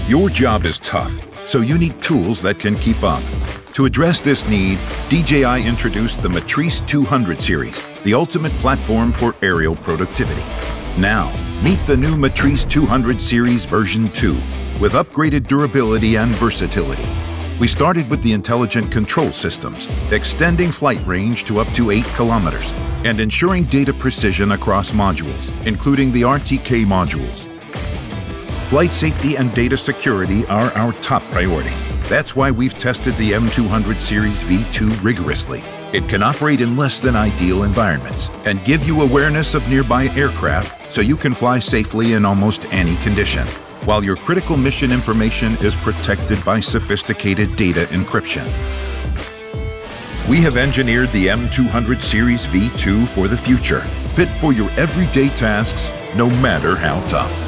Your job is tough, so you need tools that can keep up. To address this need, DJI introduced the Matrice 200 series, the ultimate platform for aerial productivity. Now, meet the new Matrice 200 series version 2, with upgraded durability and versatility. We started with the intelligent control systems, extending flight range to up to 8 kilometers, and ensuring data precision across modules, including the RTK modules. Flight safety and data security are our top priority. That's why we've tested the M200 Series V2 rigorously. It can operate in less than ideal environments and give you awareness of nearby aircraft so you can fly safely in almost any condition, while your critical mission information is protected by sophisticated data encryption. We have engineered the M200 Series V2 for the future, fit for your everyday tasks, no matter how tough.